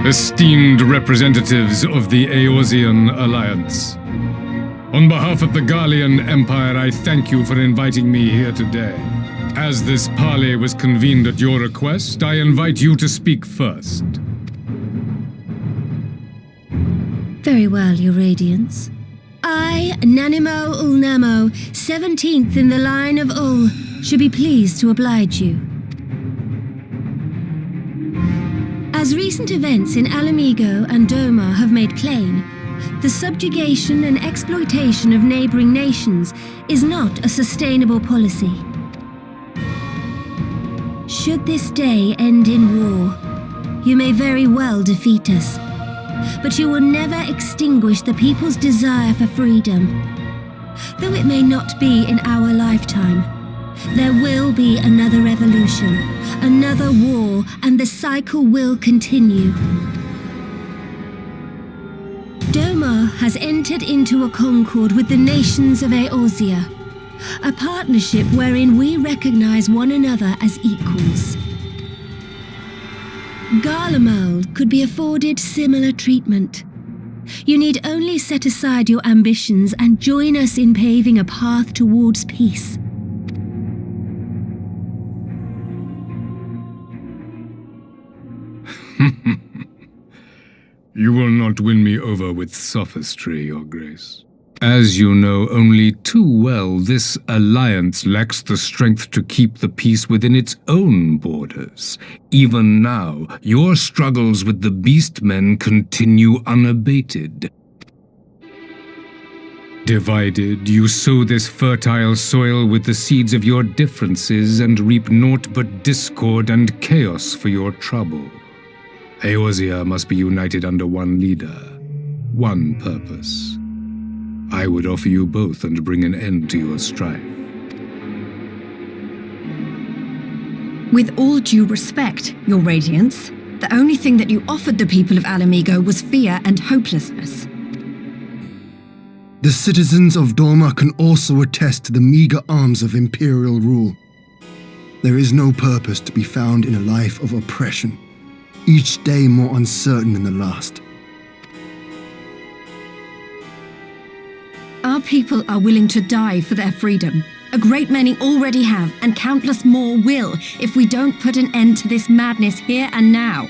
Esteemed representatives of the Eorzean Alliance, on behalf of the Garlean Empire, I thank you for inviting me here today. As this parley was convened at your request, I invite you to speak first. Very well, Your Radiance. I, Nanimo Ulnamo, 17th in the line of Ul, should be pleased to oblige you. As recent events in Alamigo and Doma have made plain, the subjugation and exploitation of neighboring nations is not a sustainable policy. Should this day end in war, you may very well defeat us, but you will never extinguish the people's desire for freedom. Though it may not be in our lifetime, there will be another revolution, another war, and the cycle will continue. Doma has entered into a concord with the nations of Eorzea, a partnership wherein we recognize one another as equals. Garlemald could be afforded similar treatment. You need only set aside your ambitions and join us in paving a path towards peace. You will not win me over with sophistry, Your Grace. As you know only too well, this alliance lacks the strength to keep the peace within its own borders. Even now, your struggles with the Beastmen continue unabated. Divided, you sow this fertile soil with the seeds of your differences and reap naught but discord and chaos for your trouble. Eorzea must be united under one leader, one purpose. I would offer you both and bring an end to your strife. With all due respect, Your Radiance, the only thing that you offered the people of Alamigo was fear and hopelessness. The citizens of Doma can also attest to the meager arms of imperial rule. There is no purpose to be found in a life of oppression, each day more uncertain than the last. Our people are willing to die for their freedom. A great many already have, and countless more will, if we don't put an end to this madness here and now.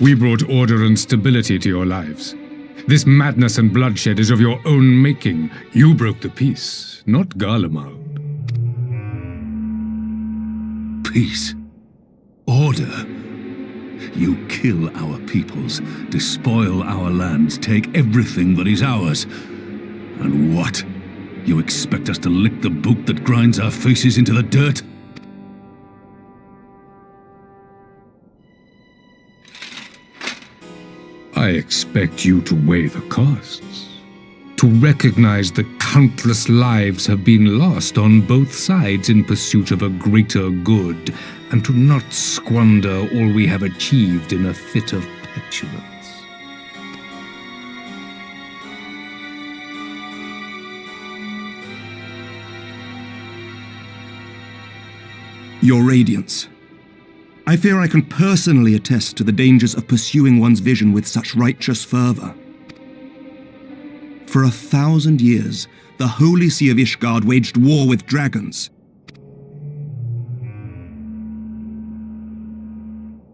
We brought order and stability to your lives. This madness and bloodshed is of your own making. You broke the peace, not Garlemald. Peace. Order. You kill our peoples, despoil our lands, take everything that is ours. And what? You expect us to lick the boot that grinds our faces into the dirt? I expect you to weigh the costs, to recognize the countless lives have been lost on both sides in pursuit of a greater good, and to not squander all we have achieved in a fit of petulance. Your Radiance, I fear I can personally attest to the dangers of pursuing one's vision with such righteous fervor. For 1,000 years, the Holy See of Ishgard waged war with dragons.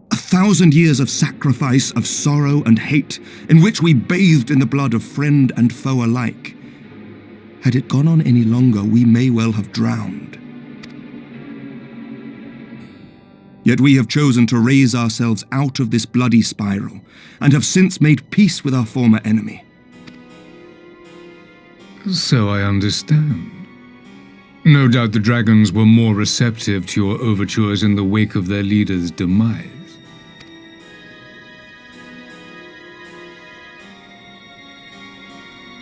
1,000 years of sacrifice, of sorrow and hate, in which we bathed in the blood of friend and foe alike. Had it gone on any longer, we may well have drowned. Yet we have chosen to raise ourselves out of this bloody spiral, and have since made peace with our former enemy. So I understand. No doubt the dragons were more receptive to your overtures in the wake of their leader's demise.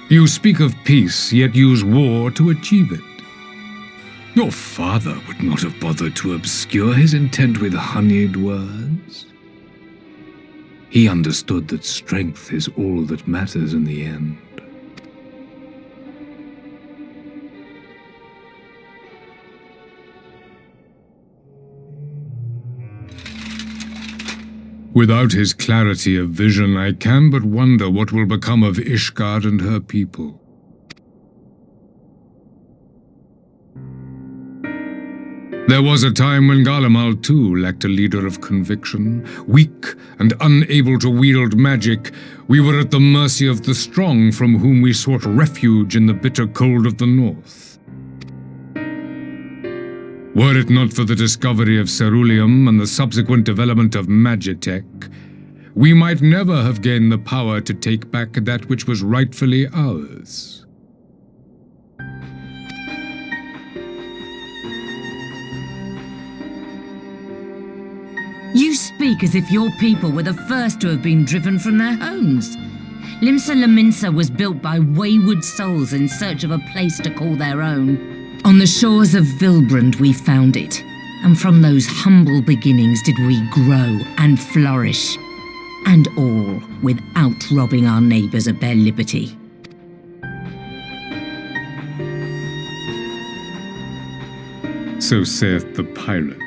You speak of peace, yet use war to achieve it. Your father would not have bothered to obscure his intent with honeyed words. He understood that strength is all that matters in the end. Without his clarity of vision, I can but wonder what will become of Ishgard and her people. There was a time when Garlemald too lacked a leader of conviction. Weak and unable to wield magic, we were at the mercy of the strong from whom we sought refuge in the bitter cold of the north. Were it not for the discovery of ceruleum and the subsequent development of magitech, we might never have gained the power to take back that which was rightfully ours. You speak as if your people were the first to have been driven from their homes. Limsa Lominsa was built by wayward souls in search of a place to call their own. On the shores of Vilbrand we found it, and from those humble beginnings did we grow and flourish. And all without robbing our neighbours of their liberty. So saith the pirate.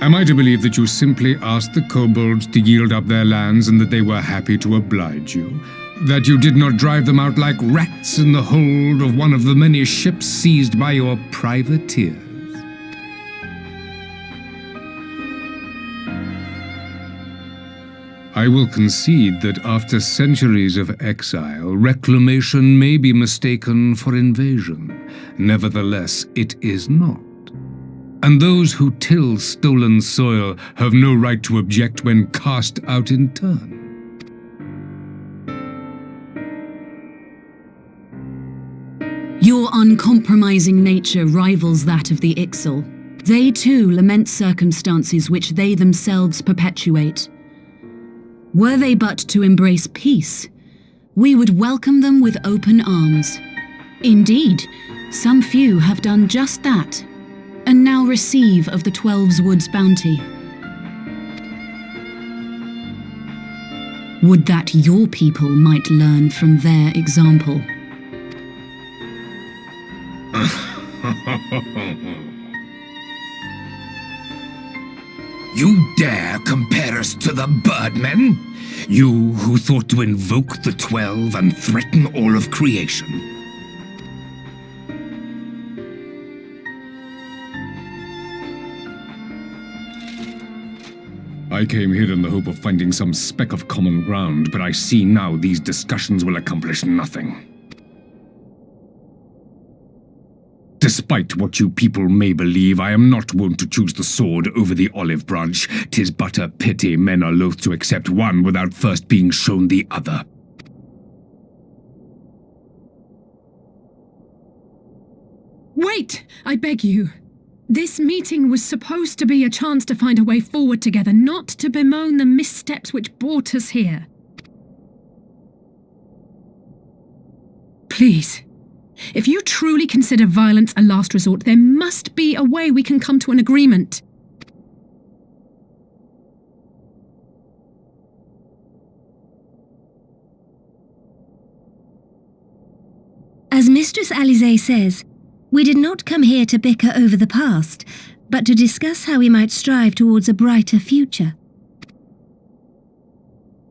Am I to believe that you simply asked the kobolds to yield up their lands and that they were happy to oblige you? That you did not drive them out like rats in the hold of one of the many ships seized by your privateers? I will concede that after centuries of exile, reclamation may be mistaken for invasion. Nevertheless, it is not. And those who till stolen soil have no right to object when cast out in turn. Your uncompromising nature rivals that of the Ixal. They too lament circumstances which they themselves perpetuate. Were they but to embrace peace, we would welcome them with open arms. Indeed, some few have done just that, and now receive of the 12's Wood's bounty. Would that your people might learn from their example. You dare compare us to the Birdmen? You who thought to invoke the 12 and threaten all of creation? I came here in the hope of finding some speck of common ground, but I see now these discussions will accomplish nothing. Despite what you people may believe, I am not wont to choose the sword over the olive branch. 'Tis but a pity men are loath to accept one without first being shown the other. Wait, I beg you. This meeting was supposed to be a chance to find a way forward together, not to bemoan the missteps which brought us here. Please. If you truly consider violence a last resort, there must be a way we can come to an agreement. As Mistress Alize says, we did not come here to bicker over the past, but to discuss how we might strive towards a brighter future.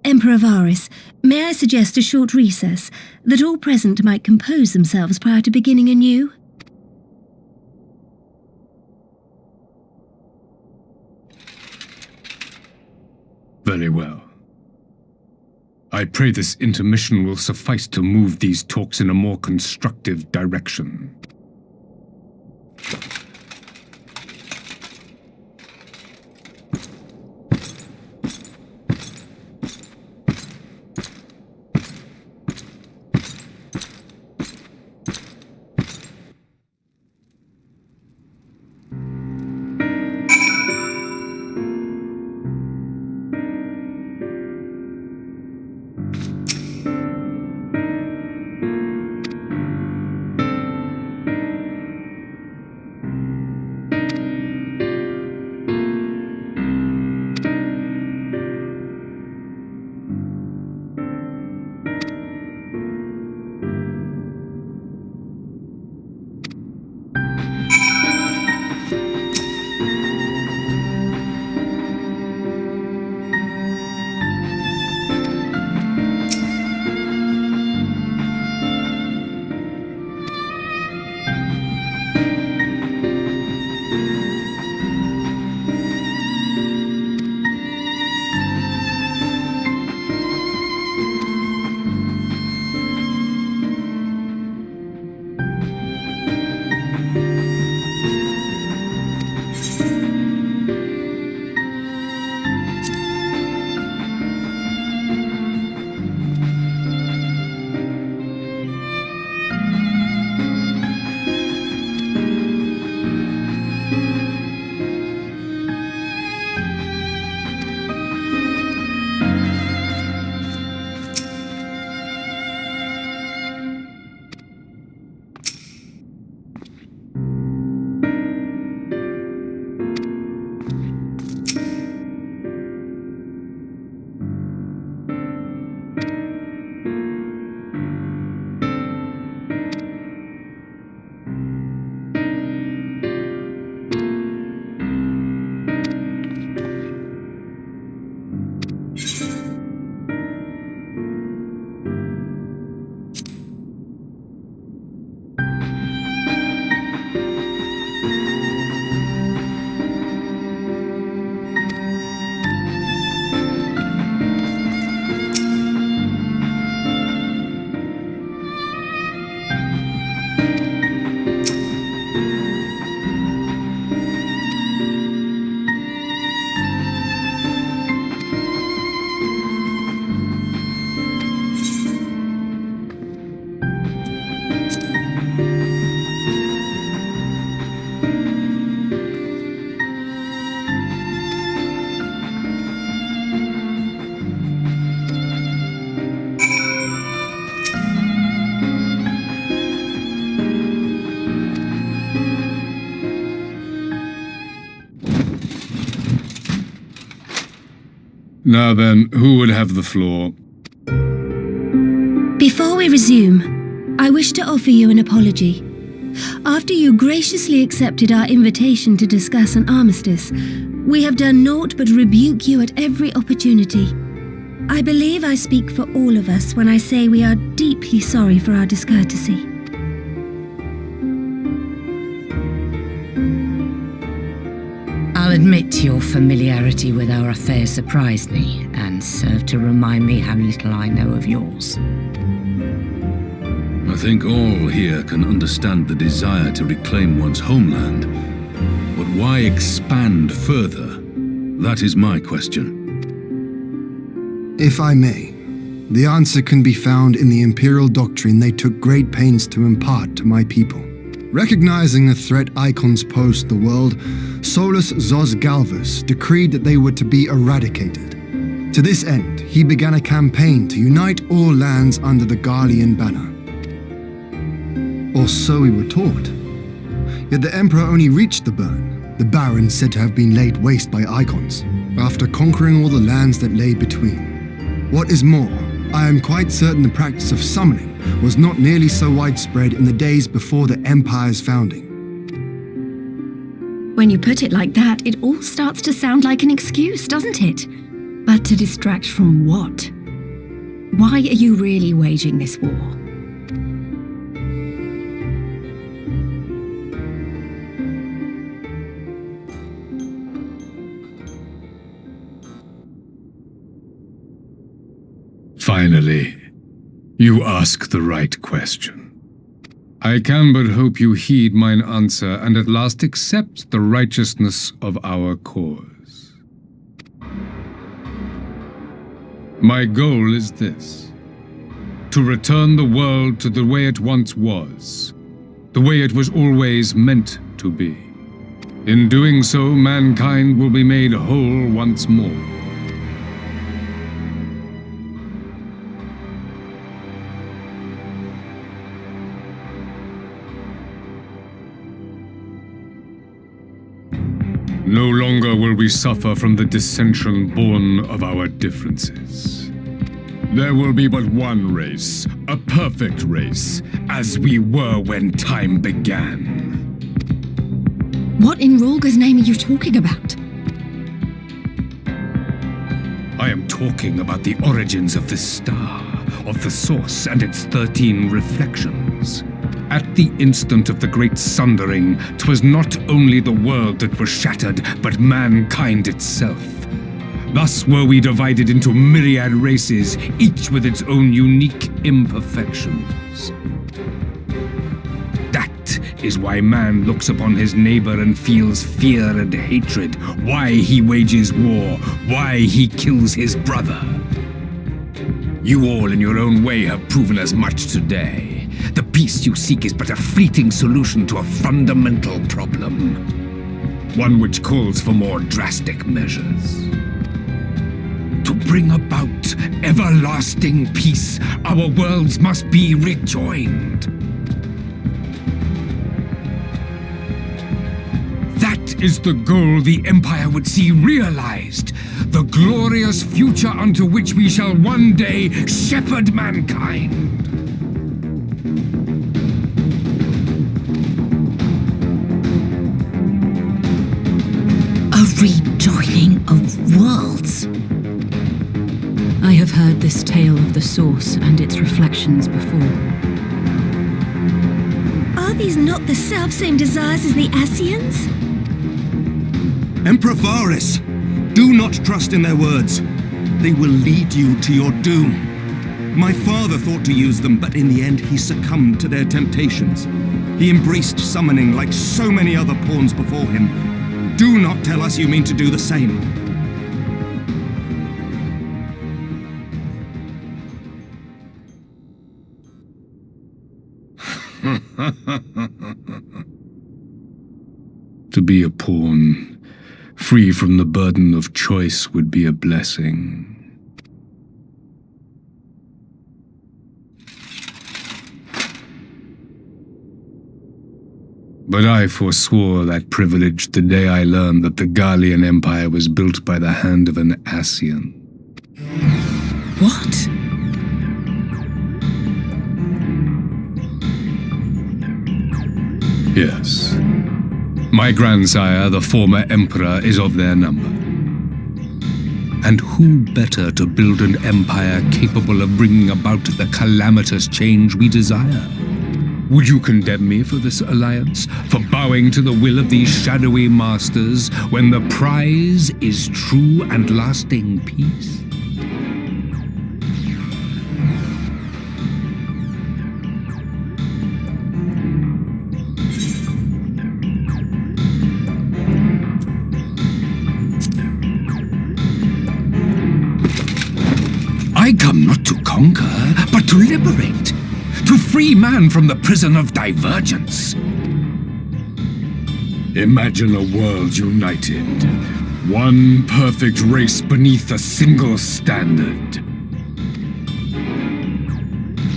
Emperor Varys, may I suggest a short recess, that all present might compose themselves prior to beginning anew? Very well. I pray this intermission will suffice to move these talks in a more constructive direction. Now then, who would have the floor? Before we resume, I wish to offer you an apology. After you graciously accepted our invitation to discuss an armistice, we have done naught but rebuke you at every opportunity. I believe I speak for all of us when I say we are deeply sorry for our discourtesy. I'll admit your familiarity with our affair surprised me, and served to remind me how little I know of yours. I think all here can understand the desire to reclaim one's homeland. But why expand further? That is my question. If I may, the answer can be found in the Imperial doctrine they took great pains to impart to my people. Recognizing the threat icons posed the world, Solus Zos Galvus decreed that they were to be eradicated. To this end, he began a campaign to unite all lands under the Garlean banner. Or so we were taught. Yet the Emperor only reached the burn, the Baron said to have been laid waste by icons, after conquering all the lands that lay between. What is more, I am quite certain the practice of summoning was not nearly so widespread in the days before the Empire's founding. When you put it like that, it all starts to sound like an excuse, doesn't it? But to distract from what? Why are you really waging this war? Finally, you ask the right question. I can but hope you heed mine answer and at last accept the righteousness of our cause. My goal is this: to return the world to the way it once was, the way it was always meant to be. In doing so, mankind will be made whole once more. No longer will we suffer from the dissension born of our differences. There will be but one race, a perfect race, as we were when time began. What in Rulga's name are you talking about? I am talking about the origins of this star, of the source and its 13 reflections. At the instant of the great sundering, 'twas not only the world that was shattered, but mankind itself. Thus were we divided into myriad races, each with its own unique imperfections. That is why man looks upon his neighbor and feels fear and hatred, why he wages war, why he kills his brother. You all in your own way have proven as much today. The peace you seek is but a fleeting solution to a fundamental problem, one which calls for more drastic measures. To bring about everlasting peace, our worlds must be rejoined. That is the goal the Empire would see realized, the glorious future unto which we shall one day shepherd mankind. A rejoining of worlds. I have heard this tale of the source and its reflections before. Are these not the selfsame desires as the Ascians? Emperor Varys, do not trust in their words. They will lead you to your doom. My father thought to use them, but in the end he succumbed to their temptations. He embraced summoning like so many other pawns before him. Do not tell us you mean to do the same. To be a pawn, free from the burden of choice, would be a blessing. But I forswore that privilege the day I learned that the Garlean Empire was built by the hand of an Ascian. What? Yes. My grandsire, the former emperor, is of their number. And who better to build an empire capable of bringing about the calamitous change we desire? Would you condemn me for this alliance, for bowing to the will of these shadowy masters, when the prize is true and lasting peace? I come not to conquer, but to liberate. To free man from the prison of divergence. Imagine a world united. One perfect race beneath a single standard.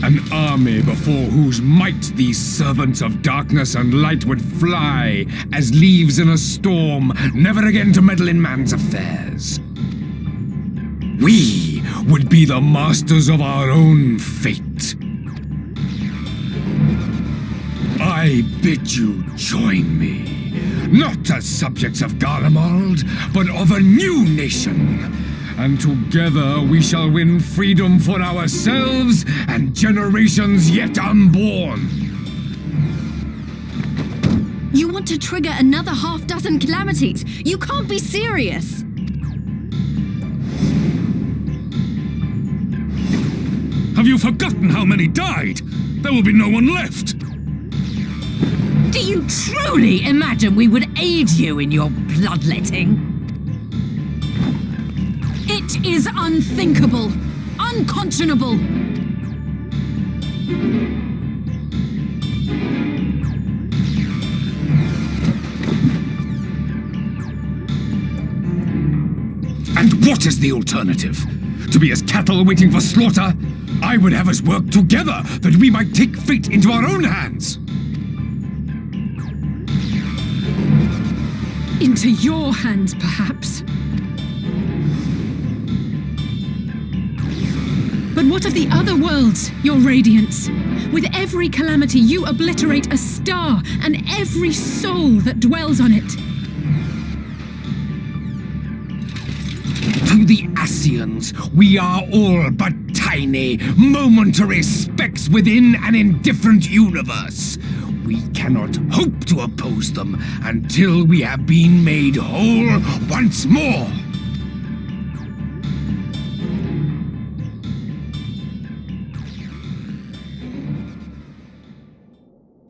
An army before whose might these servants of darkness and light would fly as leaves in a storm, never again to meddle in man's affairs. We would be the masters of our own fate. I bid you join me, not as subjects of Garlemald, but of a new nation. And together we shall win freedom for ourselves and generations yet unborn. You want to trigger another half-dozen calamities? You can't be serious! Have you forgotten how many died? There will be no one left! Do you truly imagine we would aid you in your bloodletting? It is unthinkable, unconscionable. And what is the alternative? To be as cattle waiting for slaughter? I would have us work together that we might take fate into our own hands. Into your hands, perhaps. But what of the other worlds, your radiance? With every calamity, you obliterate a star and every soul that dwells on it. To the Ascians, we are all but tiny, momentary specks within an indifferent universe. We cannot hope to oppose them until we have been made whole once more.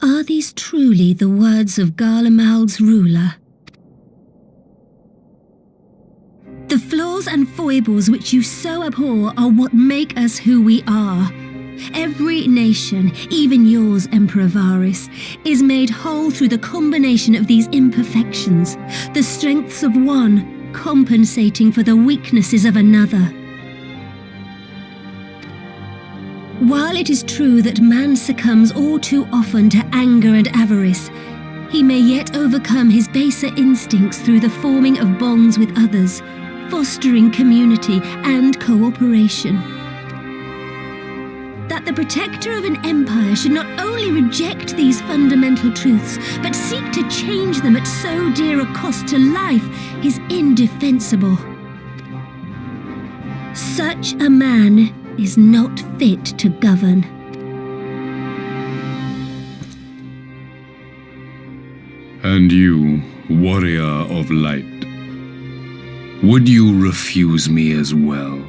Are these truly the words of Garlemald's ruler? The flaws and foibles which you so abhor are what make us who we are. Every nation, even yours, Emperor Varys, is made whole through the combination of these imperfections, the strengths of one compensating for the weaknesses of another. While it is true that man succumbs all too often to anger and avarice, he may yet overcome his baser instincts through the forming of bonds with others, fostering community and cooperation. That the protector of an empire should not only reject these fundamental truths, but seek to change them at so dear a cost to life is indefensible. Such a man is not fit to govern. And you, warrior of light, would you refuse me as well?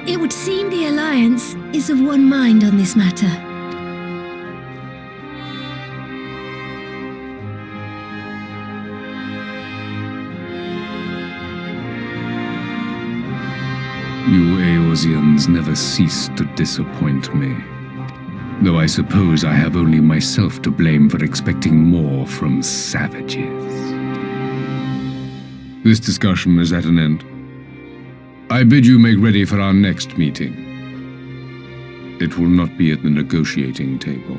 It would seem the Alliance is of one mind on this matter. You Eorzeans never cease to disappoint me. Though I suppose I have only myself to blame for expecting more from savages. This discussion is at an end. I bid you make ready for our next meeting. It will not be at the negotiating table.